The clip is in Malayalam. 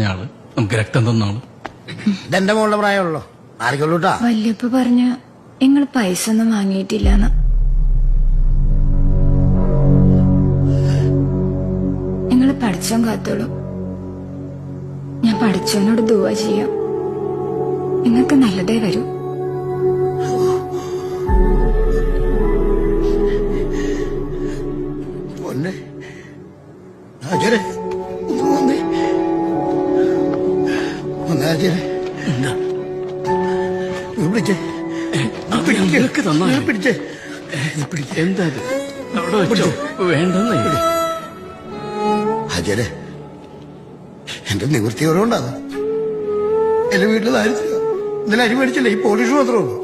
ആള് നമുക്ക് രക്തം തന്നാള് ഇതെന്റെ മോളുടെ പ്രായമുള്ളൂ ആർക്കുള്ളൂട്ടാ. വല്യപ്പ പറഞ്ഞ നിങ്ങൾ പൈസ ഒന്നും വാങ്ങിയിട്ടില്ലെന്ന്. നിങ്ങൾ പഠിച്ചോൻ കാത്തോളൂ. ഞാൻ പഠിച്ചവനോട് ദുആ ചെയ്യാം. നിങ്ങൾക്ക് നല്ലതേ വരൂ. പൊന്നെ ഹാജരെ വന്നേ ഹാജരെ എന്താ പിടിച്ചേ നിനക്ക് തന്നാ പിടിച്ചേ എന്താ ഇത്? അവിടെ വെച്ചോ വേണ്ടെന്നേ ഹാജരെ എന്റെ നിവൃത്തി ഓരോണ്ടാ എന്റെ വീട്ടിൽ ഇന്നലെ അരി മേടിച്ചില്ലേ ഈ പോലീസ് മാത്രമേ ഉള്ളൂ.